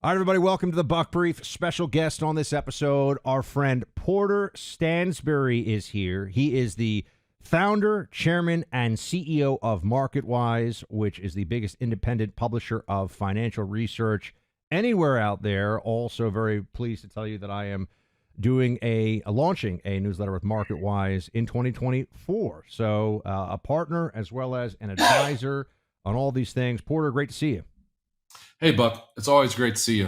All right, everybody, welcome to the Buck Brief. Special guest on this episode, our friend Porter Stansberry is here. He is the founder, chairman, and CEO of MarketWise, which is the biggest independent publisher of financial research anywhere out there. Also very pleased to tell you that I am doing launching a newsletter with MarketWise in 2024. So a partner as well as an advisor on all these things. Porter, great to see you. Hey, Buck. It's always great to see you.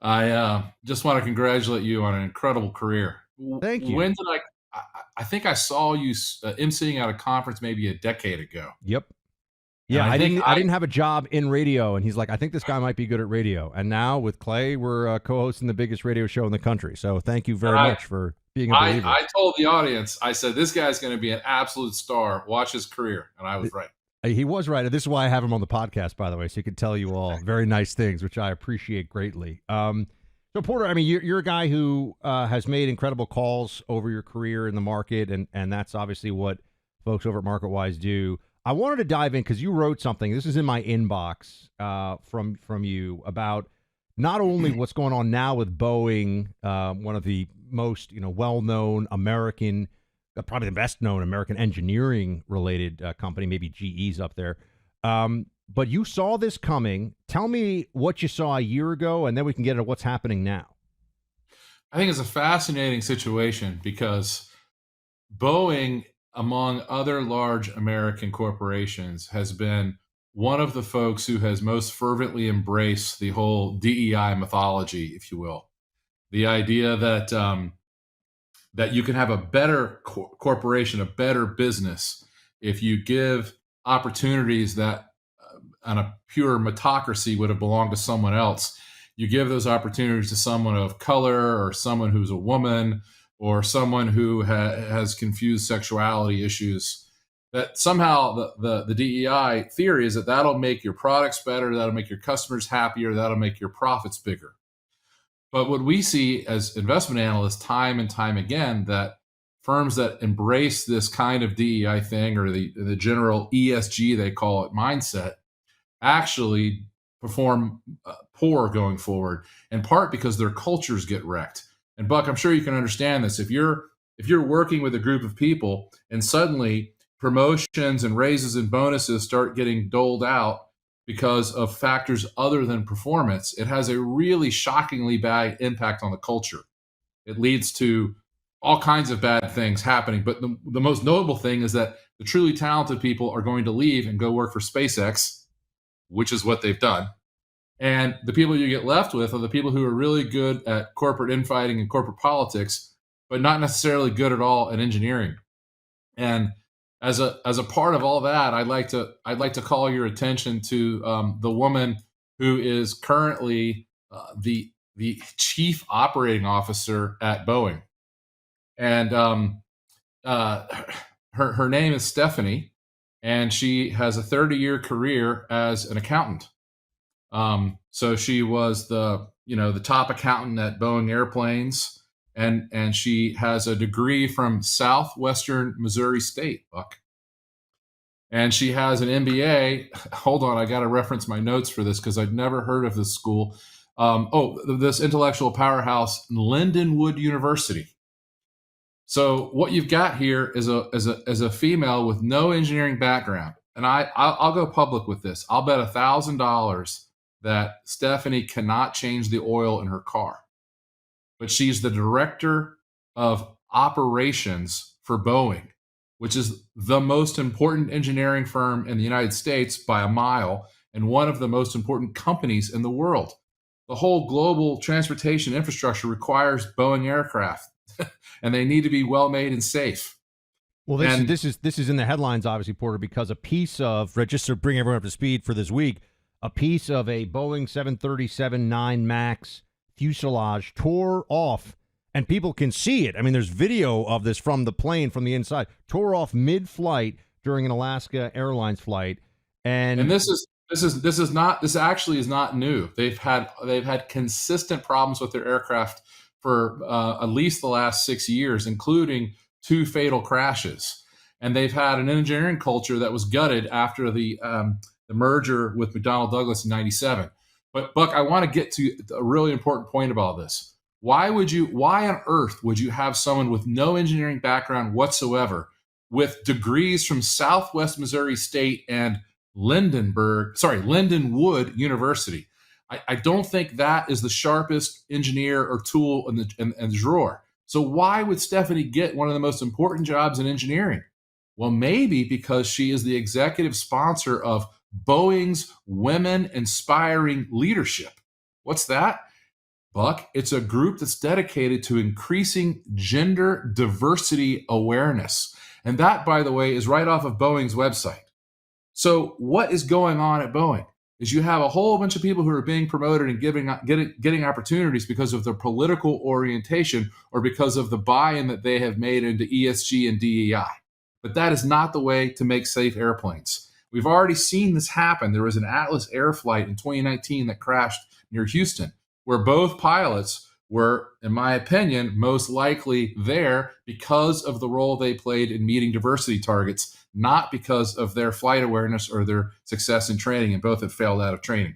I just want to congratulate you on an incredible career. Thank you. When did I think I saw you emceeing at a conference maybe a decade ago. Yep. Yeah, I didn't have a job in radio, and he's like, I think this guy might be good at radio. And now with Clay, we're co-hosting the biggest radio show in the country. So thank you very much for being a believer. I told the audience, I said, this guy's going to be an absolute star. Watch his career. And I was right. He was right. This is why I have him on the podcast, by the way, so he could tell you all very nice things, which I appreciate greatly. So, Porter, I mean, you're a guy who has made incredible calls over your career in the market, and that's obviously what folks over at MarketWise do. I wanted to dive in because you wrote something. This is in my inbox from you about not only what's going on now with Boeing, one of the most well-known American, probably the best-known American engineering-related company, maybe GE's up there. But you saw this coming. Tell me what you saw a year ago, and then we can get into what's happening now. I think it's a fascinating situation because Boeing, among other large American corporations, has been one of the folks who has most fervently embraced the whole DEI mythology, if you will. The idea that that you can have a better corporation, a better business, if you give opportunities that on a pure meritocracy would have belonged to someone else. You give those opportunities to someone of color or someone who's a woman or someone who has confused sexuality issues. That somehow the DEI theory is that that'll make your products better, that'll make your customers happier, that'll make your profits bigger. But what we see as investment analysts time and time again, that firms that embrace this kind of DEI thing or the general ESG, they call it, mindset, actually perform poor going forward, in part because their cultures get wrecked. And Buck, I'm sure you can understand this. If you're working with a group of people and suddenly promotions and raises and bonuses start getting doled out because of factors other than performance, it has a really shockingly bad impact on the culture. It leads to all kinds of bad things happening. But the most notable thing is that the truly talented people are going to leave and go work for SpaceX, which is what they've done. And the people you get left with are the people who are really good at corporate infighting and corporate politics, but not necessarily good at all at engineering. And as a part of all that, I'd like to call your attention to the woman who is currently the chief operating officer at Boeing, and her name is Stephanie, and she has a 30-year career as an accountant. So she was the top accountant at Boeing Airplanes. And she has a degree from Southwestern Missouri State, Buck. And she has an MBA. Hold on, I got to reference my notes for this because I'd never heard of this school. This intellectual powerhouse, Lindenwood University. So what you've got here is a female with no engineering background. And I'll go public with this. I'll bet $1,000 that Stephanie cannot change the oil in her car. But she's the director of operations for Boeing, which is the most important engineering firm in the United States by a mile and one of the most important companies in the world. The whole global transportation infrastructure requires Boeing aircraft, and they need to be well made and safe. Well, this is in the headlines, obviously, Porter, because a piece of, just to bring everyone up to speed for this week, a piece of a Boeing 737-9 MAX fuselage tore off, and people can see it. I mean, there's video of this from the plane, from the inside, tore off mid-flight during an Alaska Airlines flight. And this actually is not new. They've had consistent problems with their aircraft for at least the last 6 years, including 2 fatal crashes. And they've had an engineering culture that was gutted after the merger with McDonnell Douglas in '97. But Buck, I want to get to a really important point about this. Why on earth would you have someone with no engineering background whatsoever, with degrees from Southwest Missouri State and Lindenwood University? I don't think that is the sharpest engineer or tool in the drawer. So why would Stephanie get one of the most important jobs in engineering? Well, maybe because she is the executive sponsor of Boeing's Women Inspiring Leadership. What's that? Buck, it's a group that's dedicated to increasing gender diversity awareness. And that, by the way, is right off of Boeing's website. So what is going on at Boeing is you have a whole bunch of people who are being promoted and getting opportunities because of their political orientation or because of the buy-in that they have made into ESG and DEI. But that is not the way to make safe airplanes. We've already seen this happen. There was an Atlas Air flight in 2019 that crashed near Houston, where both pilots were, in my opinion, most likely there because of the role they played in meeting diversity targets, not because of their flight awareness or their success in training, and both have failed out of training.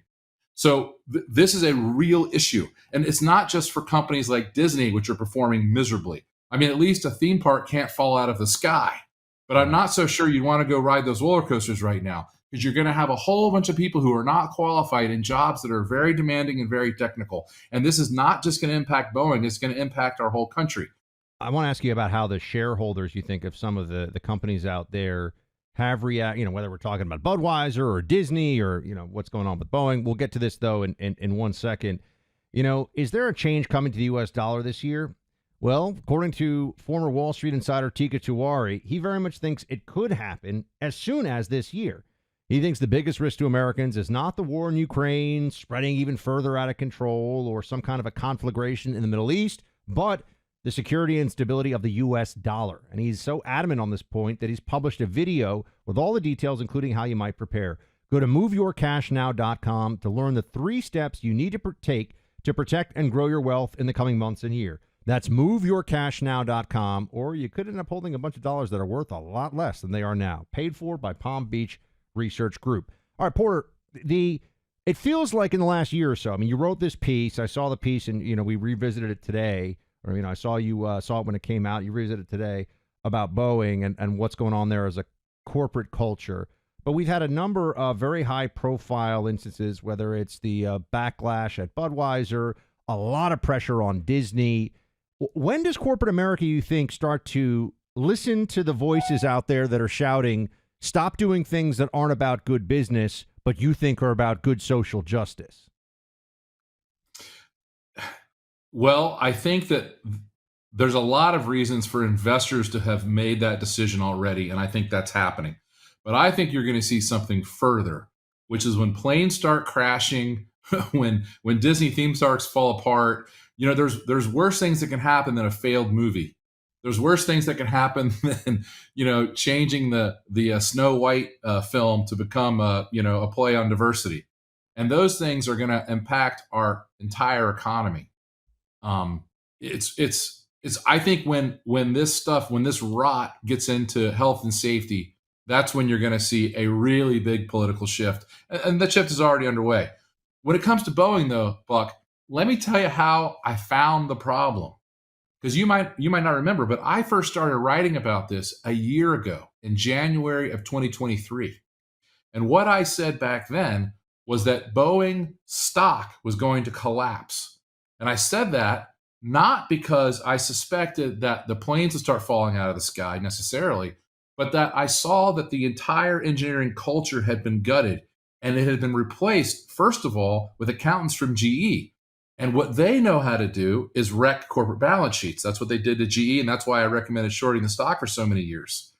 So this is a real issue. And it's not just for companies like Disney, which are performing miserably. I mean, at least a theme park can't fall out of the sky. But I'm not so sure you'd want to go ride those roller coasters right now, because you're going to have a whole bunch of people who are not qualified in jobs that are very demanding and very technical. And this is not just going to impact Boeing, it's going to impact our whole country. I want to ask you about how the shareholders, you think, of some of the companies out there have reacted, whether we're talking about Budweiser or Disney or, what's going on with Boeing. We'll get to this, though, in 1 second. Is there a change coming to the U.S. dollar this year? Well, according to former Wall Street insider Tika Tiwari, he very much thinks it could happen as soon as this year. He thinks the biggest risk to Americans is not the war in Ukraine spreading even further out of control or some kind of a conflagration in the Middle East, but the security and stability of the U.S. dollar. And he's so adamant on this point that he's published a video with all the details, including how you might prepare. Go to moveyourcashnow.com to learn the 3 steps you need to take to protect and grow your wealth in the coming months and year. That's moveyourcashnow.com, or you could end up holding a bunch of dollars that are worth a lot less than they are now. Paid for by Palm Beach Research Group. All right, Porter, it feels like in the last year or so, I mean, you wrote this piece. I saw the piece and, we revisited it today. Or, I saw you saw it when it came out. You revisited it today about Boeing and what's going on there as a corporate culture. But we've had a number of very high-profile instances, whether it's the backlash at Budweiser, a lot of pressure on Disney. When does corporate America, you think, start to listen to the voices out there that are shouting, stop doing things that aren't about good business, but you think are about good social justice? Well, I think that there's a lot of reasons for investors to have made that decision already, and I think that's happening. But I think you're going to see something further, which is when planes start crashing, when Disney theme parks fall apart. There's worse things that can happen than a failed movie. There's worse things that can happen than changing the Snow White film to become a play on diversity, and those things are going to impact our entire economy. I think when this rot gets into health and safety, that's when you're going to see a really big political shift, and the shift is already underway. When it comes to Boeing, though, Buck, let me tell you how I found the problem, because you might not remember, but I first started writing about this a year ago in January of 2023, and what I said back then was that Boeing stock was going to collapse, and I said that not because I suspected that the planes would start falling out of the sky necessarily, but that I saw that the entire engineering culture had been gutted, and it had been replaced, first of all, with accountants from GE. And what they know how to do is wreck corporate balance sheets. That's what they did to GE, and that's why I recommended shorting the stock for so many years.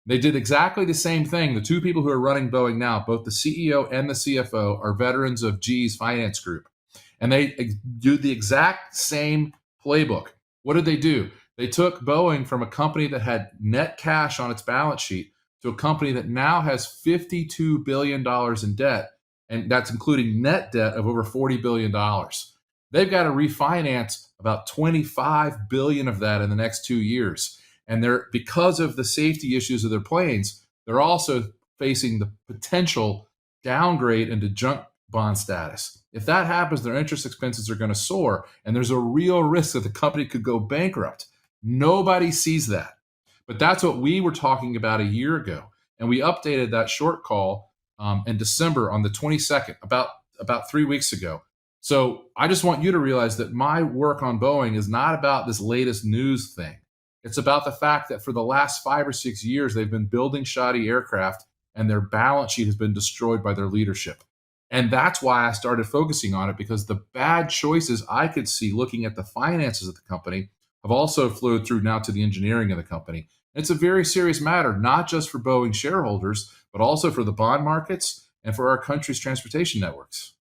They did exactly the same thing. The 2 people who are running Boeing now, both the CEO and the CFO, are veterans of GE's finance group. And they do the exact same playbook. What did they do? They took Boeing from a company that had net cash on its balance sheet to a company that now has $52 billion in debt, and that's including net debt of over $40 billion. They've got to refinance about $25 billion of that in the next 2 years. And because of the safety issues of their planes, they're also facing the potential downgrade into junk bond status. If that happens, their interest expenses are going to soar, and there's a real risk that the company could go bankrupt. Nobody sees that. But that's what we were talking about a year ago. And we updated that short call in December on the 22nd, about 3 weeks ago. So I just want you to realize that my work on Boeing is not about this latest news thing. It's about the fact that for the last 5 or 6 years, they've been building shoddy aircraft and their balance sheet has been destroyed by their leadership. And that's why I started focusing on it, because the bad choices I could see looking at the finances of the company have also flowed through now to the engineering of the company. It's a very serious matter, not just for Boeing shareholders, but also for the bond markets and for our country's transportation networks.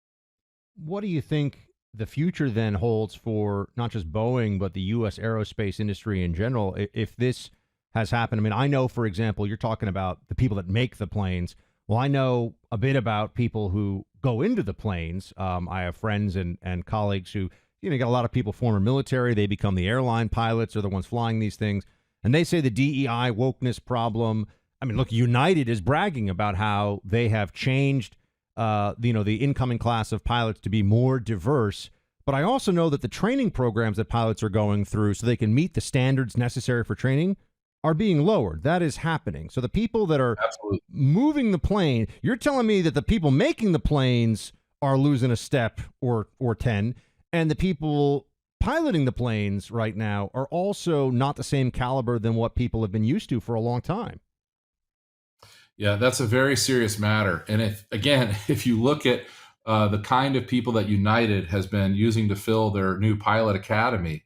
What do you think the future then holds for not just Boeing, but the U.S. aerospace industry in general, if this has happened? I mean, I know, for example, you're talking about the people that make the planes. Well, I know a bit about people who go into the planes. I have friends and colleagues who, you got a lot of people, former military, they become the airline pilots or the ones flying these things. And they say the DEI wokeness problem. I mean, look, United is bragging about how they have changed the incoming class of pilots to be more diverse. But I also know that the training programs that pilots are going through so they can meet the standards necessary for training are being lowered. That is happening. So the people that are Absolutely. moving the plane, you're telling me that the people making the planes are losing a step or 10, and the people piloting the planes right now are also not the same caliber than what people have been used to for a long time. Yeah, that's a very serious matter. And if you look at the kind of people that United has been using to fill their new pilot academy,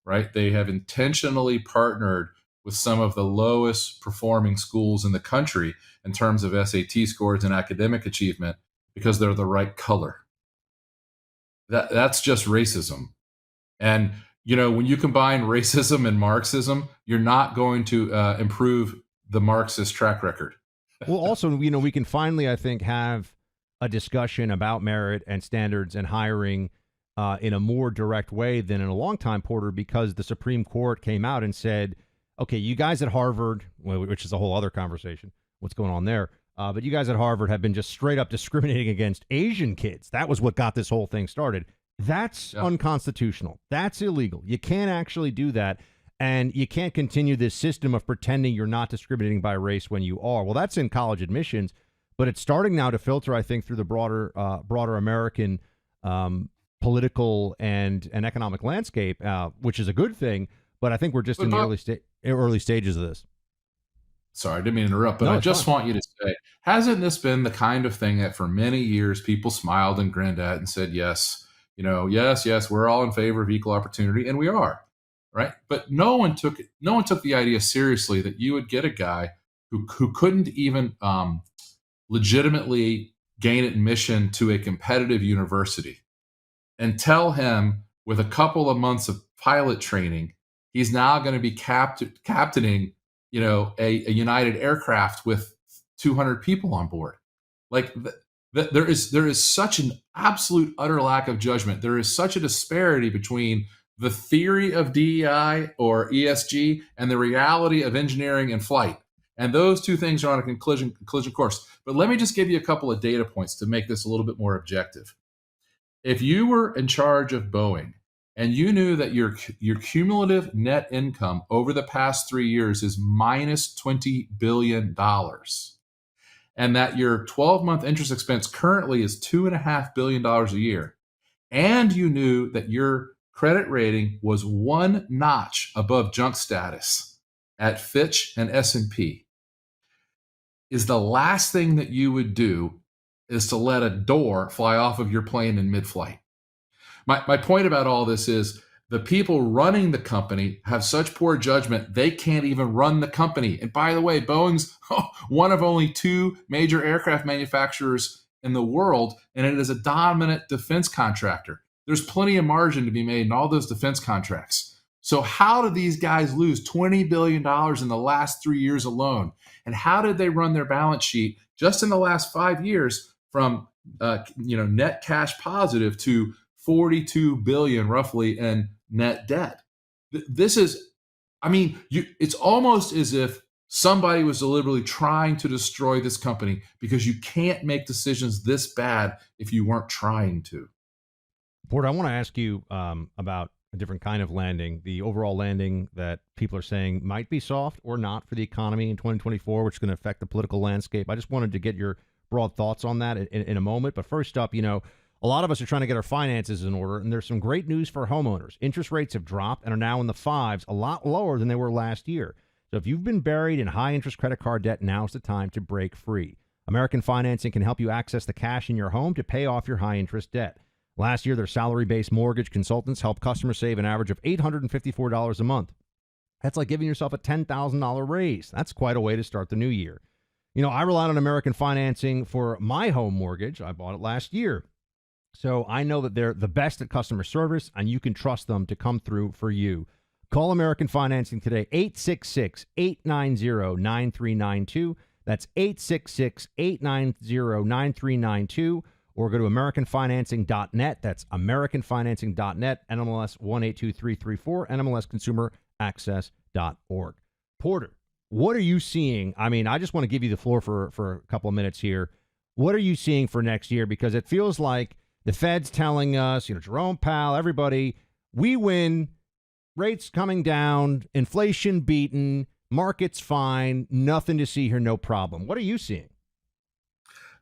right? They have intentionally partnered with some of the lowest performing schools in the country in terms of SAT scores and academic achievement because they're the right color. That's just racism. And when you combine racism and Marxism, you're not going to improve the Marxist track record. Well, also, we can finally, I think, have a discussion about merit and standards and hiring in a more direct way than in a long time, Porter, because the Supreme Court came out and said, okay, you guys at Harvard, which is a whole other conversation, what's going on there, but you guys at Harvard have been just straight up discriminating against Asian kids. That was what got this whole thing started. That's unconstitutional. That's illegal. You can't actually do that. And you can't continue this system of pretending you're not discriminating by race when you are. Well, that's in college admissions, but it's starting now to filter, I think, through the broader American political and economic landscape, which is a good thing. But I think we're just in the early stages of this. Sorry, I didn't mean to interrupt, but I just want you to say, hasn't this been the kind of thing that for many years people smiled and grinned at and said, yes, yes, we're all in favor of equal opportunity, and we are. Right, but no one took the idea seriously that you would get a guy who couldn't even legitimately gain admission to a competitive university, and tell him with a couple of months of pilot training, he's now going to be captaining, a United aircraft with 200 people on board. Like there is such an absolute utter lack of judgment. There is such a disparity between the theory of DEI or ESG and the reality of engineering and flight. And those two things are on a collision course. But let me just give you a couple of data points to make this a little bit more objective. If you were in charge of Boeing and you knew that your cumulative net income over the past 3 years is minus $20 billion, and that your 12-month interest expense currently is $2.5 billion a year, and you knew that your credit rating was one notch above junk status at Fitch and S&P, is the last thing that you would do is to let a door fly off of your plane in mid-flight. My point about all this is the people running the company have such poor judgment, they can't even run the company. And by the way, Boeing's one of only 2 major aircraft manufacturers in the world, and it is a dominant defense contractor. There's plenty of margin to be made in all those defense contracts. So how did these guys lose $20 billion in the last 3 years alone? And how did they run their balance sheet just in the last 5 years from net cash positive to 42 billion roughly in net debt? This is, it's almost as if Somebody was deliberately trying to destroy this company because you can't make decisions this bad if you weren't trying to. Porter, I want to ask you about a different kind of landing, the overall landing that people are saying might be soft or not for the economy in 2024, which is going to affect the political landscape. I just wanted to get your broad thoughts on that in a moment. But first up, a lot of us are trying to get our finances in order, and there's some great news for homeowners. Interest rates have dropped and are now in the fives, a lot lower than they were last year. So if you've been buried in high-interest credit card debt, now's the time to break free. American Financing can help you access the cash in your home to pay off your high-interest debt. Last year, their salary-based mortgage consultants helped customers save an average of $854 a month. That's like giving yourself a $10,000 raise. That's quite a way to start the new year. I relied on American Financing for my home mortgage. I bought it last year. So I know that they're the best at customer service, and you can trust them to come through for you. Call American Financing today, 866-890-9392. That's 866-890-9392. Or go to AmericanFinancing.net. That's AmericanFinancing.net, NMLS 182334, NMLSConsumerAccess.org. Porter, what are you seeing? I mean, I just want to give you the floor for a couple of minutes here. What are you seeing for next year? Because it feels like the Fed's telling us, Jerome Powell, everybody, we win, rates coming down, inflation beaten, market's fine, nothing to see here, no problem. What are you seeing?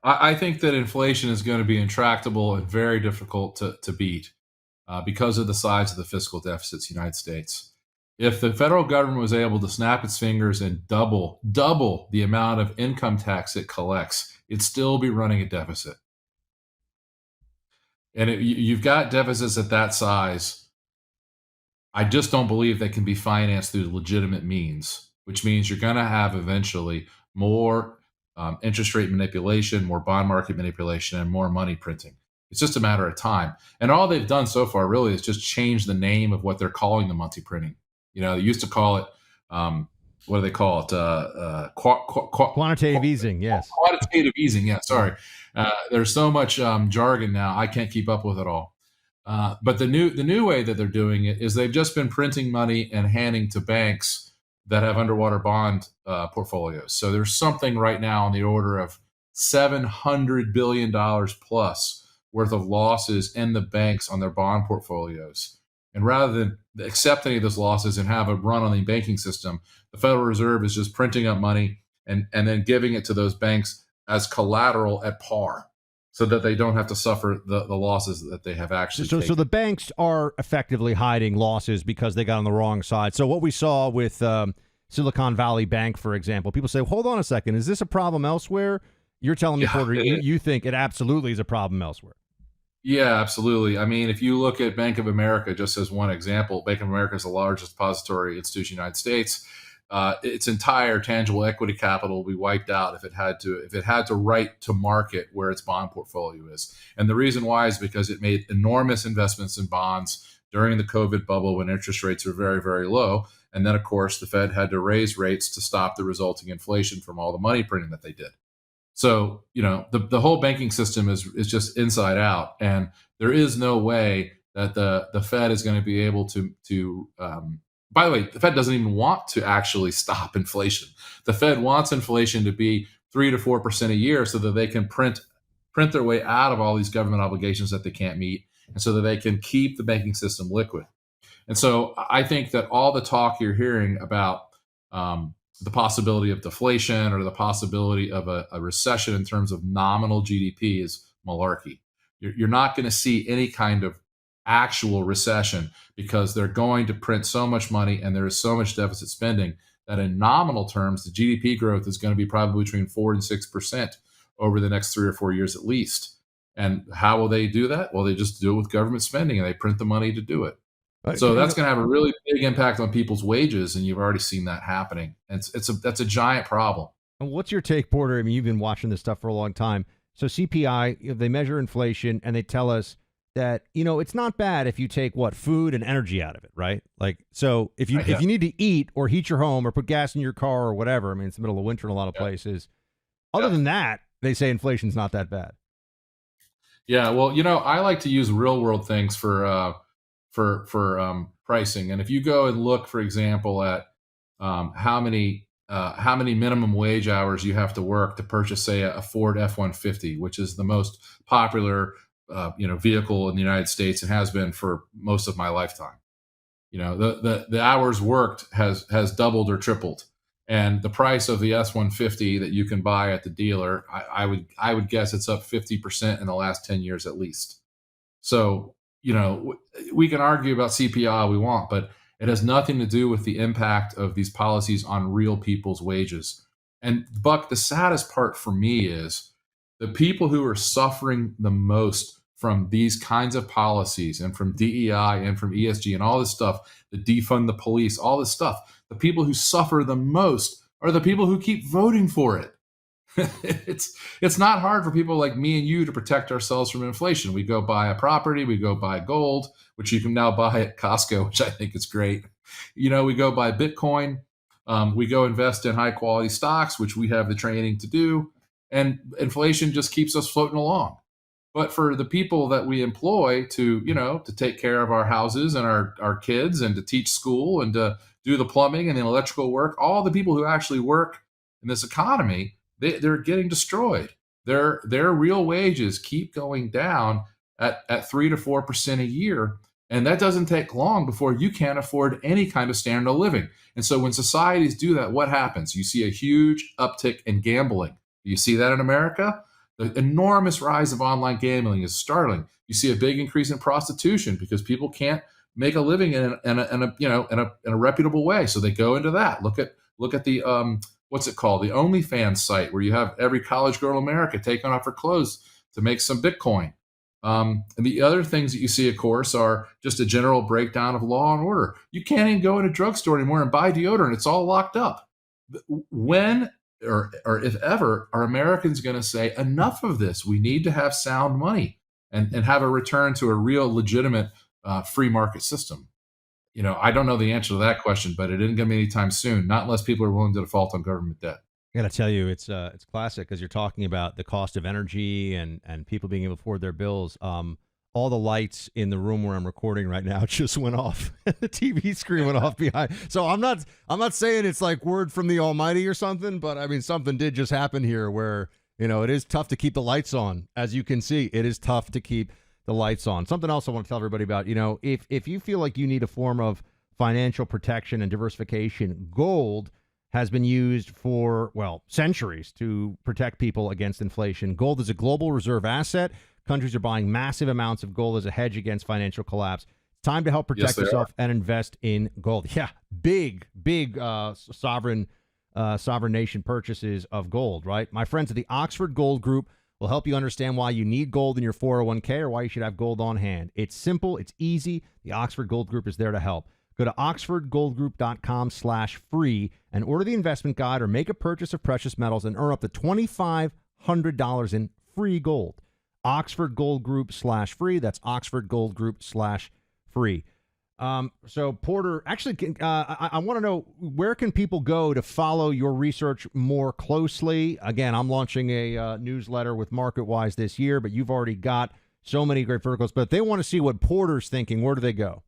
I think that inflation is going to be intractable and very difficult to beat because of the size of the fiscal deficits in the United States. If the federal government was able to snap its fingers and double the amount of income tax it collects, it'd still be running a deficit. And you've got deficits at that size. I just don't believe they can be financed through legitimate means, which means you're going to have eventually more interest rate manipulation, more bond market manipulation, and more money printing. It's just a matter of time. And all they've done so far really is just change the name of what they're calling the money printing. They used to call it, what do they call it? Quantitative easing, yes. Quantitative easing, yeah, sorry. There's so much jargon now, I can't keep up with it all. But the new way that they're doing it is they've just been printing money and handing to banks that have underwater bond portfolios. So there's something right now on the order of $700 billion plus worth of losses in the banks on their bond portfolios. And rather than accept any of those losses and have a run on the banking system, the Federal Reserve is just printing up money and then giving it to those banks as collateral at par, so that they don't have to suffer the losses that they have actually taken. So the banks are effectively hiding losses because they got on the wrong side. So what we saw with Silicon Valley Bank, for example, people say, hold on a second, is this a problem elsewhere? You're telling me, Porter, you think it absolutely is a problem elsewhere. Yeah, absolutely. I mean, if you look at Bank of America, just as one example, Bank of America is the largest depository institution in the United States. Its entire tangible equity capital will be wiped out if it had to write to market where its bond portfolio is. And the reason why is because it made enormous investments in bonds during the COVID bubble when interest rates were very, very low. And then, of course, the Fed had to raise rates to stop the resulting inflation from all the money printing that they did. So, the whole banking system is just inside out. And there is no way that the Fed is going to be able to by the way, the Fed doesn't even want to actually stop inflation. The Fed wants inflation to be 3 to 4% a year so that they can print their way out of all these government obligations that they can't meet, and so that they can keep the banking system liquid. And so I think that all the talk you're hearing about the possibility of deflation or the possibility of a recession in terms of nominal GDP is malarkey. You're not going to see any kind of actual recession because they're going to print so much money and there is so much deficit spending that in nominal terms, the GDP growth is going to be probably between 4 and 6% over the next 3 or 4 years at least. And how will they do that? Well, they just do it with government spending and they print the money to do it. So that's going to have a really big impact on people's wages, and you've already seen that happening. And that's a giant problem. What's your take, Porter? I mean, you've been watching this stuff for a long time. So CPI, they measure inflation, and they tell us that, it's not bad if you take food and energy out of it, right? Like, so if you need to eat or heat your home or put gas in your car or whatever, I mean, it's the middle of winter in a lot of places. Other than that, they say inflation's not that bad. Yeah, well, I like to use real world things for pricing. And if you go and look, for example, at how many how many minimum wage hours you have to work to purchase, say, a Ford F-150, which is the most popular, vehicle in the United States and has been for most of my lifetime. The hours worked has doubled or tripled, and the price of the S-150 that you can buy at the dealer, I would guess it's up 50% in the last 10 years at least. So, we can argue about CPI all we want, but it has nothing to do with the impact of these policies on real people's wages. And Buck, the saddest part for me is the people who are suffering the most from these kinds of policies and from DEI and from ESG and all this stuff, the defund the police, all this stuff, the people who suffer the most are the people who keep voting for it. it's not hard for people like me and you to protect ourselves from inflation. We go buy a property, we go buy gold, which you can now buy at Costco, which I think is great. We go buy Bitcoin. We go invest in high quality stocks, which we have the training to do. And inflation just keeps us floating along. But for the people that we employ to take care of our houses and our kids and to teach school and to do the plumbing and the electrical work, all the people who actually work in this economy, they're getting destroyed. Their real wages keep going down at 3 to 4% a year. And that doesn't take long before you can't afford any kind of standard of living. And so when societies do that, what happens? You see a huge uptick in gambling. You see that in America? The enormous rise of online gambling is startling. You see a big increase in prostitution because people can't make a living in a reputable way, so they go into that. Look at the what's it called? The OnlyFans site where you have every college girl in America taking off her clothes to make some Bitcoin. And the other things that you see, of course, are just a general breakdown of law and order. You can't even go in a drugstore anymore and buy deodorant. It's all locked up. When or if ever, are Americans going to say, enough of this? We need to have sound money and have a return to a real legitimate free market system. I don't know the answer to that question, but it isn't going to be anytime soon, not unless people are willing to default on government debt. I got to tell you, it's classic because you're talking about the cost of energy and people being able to afford their bills. All the lights in the room where I'm recording right now just went off. The TV screen went off behind. So I'm not saying it's like word from the Almighty or something, but I mean something did just happen here where it is tough to keep the lights on. As you can see, it is tough to keep the lights on. Something else I want to tell everybody about. If you feel like you need a form of financial protection and diversification, gold has been used for, centuries to protect people against inflation. Gold is a global reserve asset. Countries are buying massive amounts of gold as a hedge against financial collapse. It's time to help protect yourself and invest in gold. Yeah, big sovereign nation purchases of gold, right? My friends at the Oxford Gold Group will help you understand why you need gold in your 401k or why you should have gold on hand. It's simple. It's easy. The Oxford Gold Group is there to help. Go to oxfordgoldgroup.com/free and order the investment guide or make a purchase of precious metals and earn up to $2,500 in free gold. Oxford Gold Group/free. That's Oxford Gold Group/free. So Porter, actually, I want to know, where can people go to follow your research more closely? Again, I'm launching a newsletter with MarketWise this year, but you've already got so many great verticals. But if they want to see what Porter's thinking, where do they go?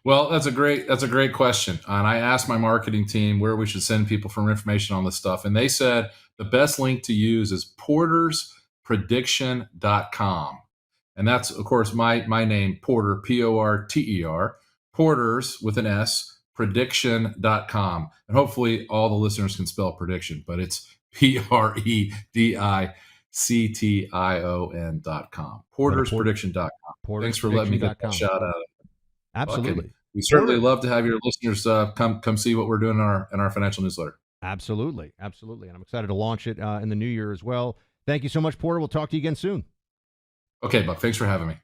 Well, that's a great question. And I asked my marketing team where we should send people for information on this stuff. And they said the best link to use is portersprediction.com. And that's, of course, my name, Porter, Porter, Porters with an S, prediction.com. And hopefully all the listeners can spell prediction, but it's PREDICTION.com. Portersprediction.com. Thanks for letting me get that shout out. Absolutely. We certainly love to have your listeners come see what we're doing in our financial newsletter. Absolutely. And I'm excited to launch it in the new year as well. Thank you so much, Porter. We'll talk to you again soon. Okay, Buck. Thanks for having me.